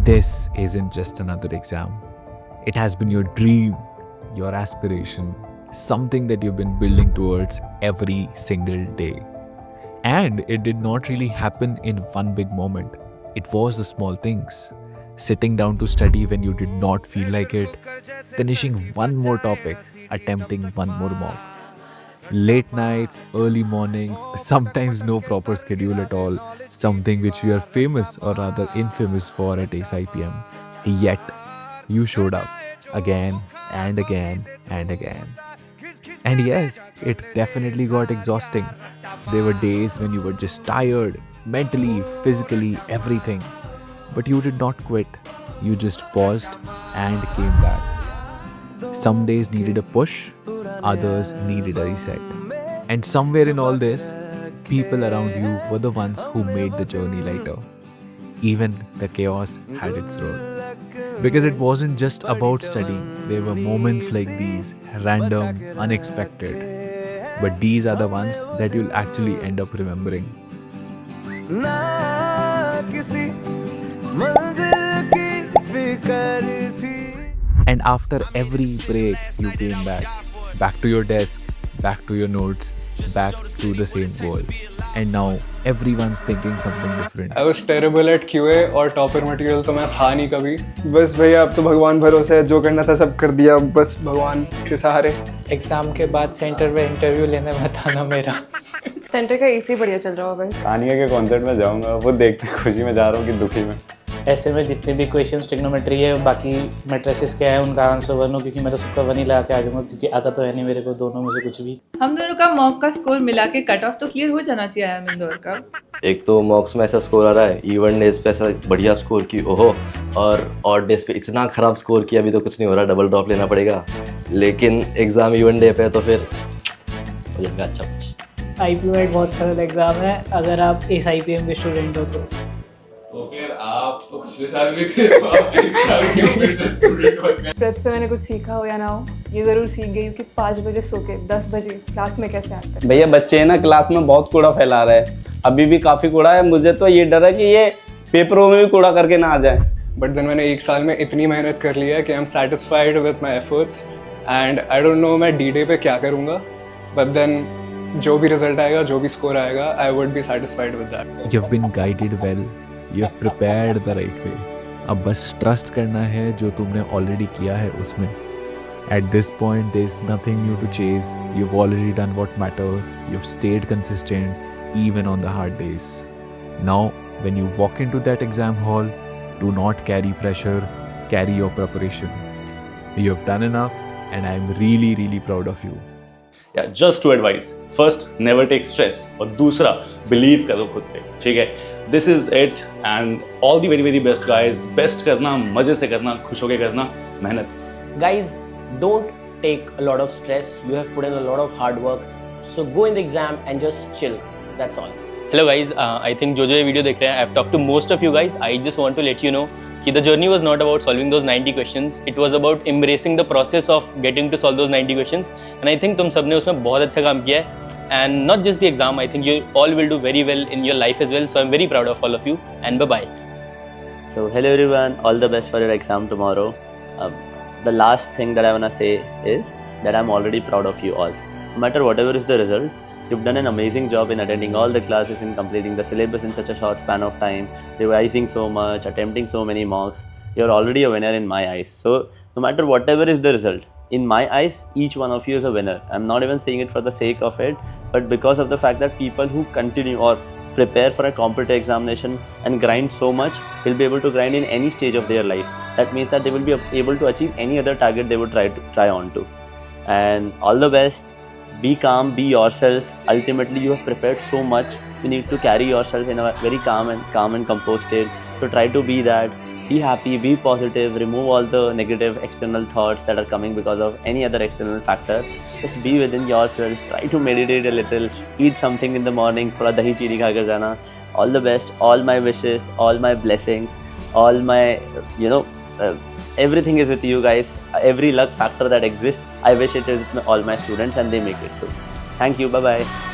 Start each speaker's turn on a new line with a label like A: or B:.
A: this isn't just another exam. It has been your dream, your aspiration, something that you've been building towards every single day. And it did not really happen in one big moment. It was the small things. Sitting down to study when you did not feel like it, finishing one more topic, attempting one more mock. Late nights, early mornings, sometimes no proper schedule at all, something which we are famous or rather infamous for at ASIPM. Yet, you showed up again and again and again. And yes, it definitely got exhausting. There were days when you were just tired, mentally, physically, everything. But you did not quit. You just paused and came back. Some days needed a push, others needed a reset. And somewhere in all this, people around you were the ones who made the journey lighter. Even the chaos had its role. Because it wasn't just about studying, there were moments like these, random, unexpected. But these are the ones that you'll actually end up remembering. And after every break, you came back to your desk, back to your notes, back to the same goal. And now everyone's thinking something different.
B: I was terrible at QA और topper material तो मैं था नहीं कभी.
C: बस भैया अब तो भगवान भरोसे है, जो करना था सब कर दिया, बस भगवान के सहारे.
D: एग्जाम के बाद सेंटर पे इंटरव्यू लेने में था ना मेरा.
E: सेंटर का एसी बढ़िया चल रहा होगा.
F: कानिया के कॉन्सर्ट में जाऊंगा, वो देखते खुशी में जा रहा हूँ कि दुखी में.
D: ऐसे में जितने भी क्वेश्चंस ट्रिग्नोमेट्री है, बाकी मैट्रिसेस क्या है, उनका आंसर वन हो, क्योंकि मैं तो सबका वन ही लगा के आ जाऊंगा, क्योंकि आता तो है नहीं मेरे को दोनों में से कुछ भी.
G: हम दोनों का मॉक का स्कोर मिला के कट ऑफ तो क्लियर हो जाना चाहिए हम इंदौर का.
H: एक तो मॉक्स में ऐसा स्कोर आ रहा है, इवन डेज पे ऐसा बढ़िया स्कोर की ओहो, और ऑड डेज पे इतना खराब स्कोर किया, अभी तो कुछ नहीं हो रहा, डबल ड्रॉप लेना पड़ेगा. लेकिन एग्जाम इवन डे पे है तो फिर हो जाएगा अच्छा कुछ.
D: आईपीएम बहुत सरल एग्जाम है अगर आप इस आईपीएम के स्टूडेंट हो
I: तो फिर आप तो पिछले साल भी थे, तो आप इस साल क्यों फिर से स्टूडेंट बन गए?
E: प्रेप से मैंने कुछ सीखा हो या ना हो, ये ज़रूर सीख गई कि 5 बजे सो के 10 बजे क्लास में कैसे आता है.
F: भैया बच्चे हैं ना, क्लास में बहुत कूड़ा फैला रहे हैं, अभी भी काफ़ी कूड़ा है. मुझे तो ये डर है कि ये पेपरों में भी कूड़ा करके ना आ जाए.
B: बट देन मैंने एक साल में इतनी मेहनत कर ली है कि I am satisfied with my efforts. And I don't know मैं डी डे पे क्या करूँगा, बट देन जो भी रिजल्ट आएगा, जो भी स्कोर आएगा, I would be satisfied with that.
A: You've been guided well. You've prepared the right way. अब बस ट्रस्ट करना है जो तुमने ऑलरेडी किया है उसमें. At this point, there's nothing new to chase. You've already done what matters. You've stayed consistent even on the hard days. Now, when you walk into that exam hall, do not carry pressure, carry your preparation. You've done enough, and I'm really, really proud of you.
J: Yeah, just two advice. First, never take stress. और दूसरा, believe करो खुद पे. ठीक है? This is it, and all the very very best guys. Best करना, मजे से करना, खुश होके करना, मेहनत.
K: Guys, don't take a lot of stress. You have put in a lot of hard work. So go in the exam and just chill. That's all.
L: Hello guys, I think जो ये वीडियो देख रहे हैं, I've talked to most of you guys. I just want to let you know कि the journey was not about solving those 90 questions. It was about embracing the process of getting to solve those 90 questions. And I think तुम सबने उसमें बहुत अच्छा काम किया है. And not just the exam, I think you all will do very well in your life as well. So I'm very proud of all of you. And bye bye.
H: So hello everyone, all the best for your exam tomorrow. The last thing that I wanna say is that I'm already proud of you all. No matter whatever is the result, you've done an amazing job in attending all the classes and completing the syllabus in such a short span of time, revising so much, attempting so many mocks. You're already a winner in my eyes. So no matter whatever is the result, in my eyes, each one of you is a winner. I'm not even saying it for the sake of it, but because of the fact that people who continue or prepare for a competitive examination and grind so much will be able to grind in any stage of their life. That means that they will be able to achieve any other target they would try on to. And all the best. Be calm, be yourself. Ultimately, you have prepared so much. You need to carry yourself in a very calm and composed state. So try to be that. Be happy, be positive, remove all the negative external thoughts that are coming because of any other external factor. Just be within yourself, try to meditate a little, eat something in the morning, thoda dahi chini kha kar jana. All the best, all my wishes, all my blessings, all my, everything is with you guys. Every luck factor that exists, I wish it is with all my students and they make it too. Thank you, bye bye.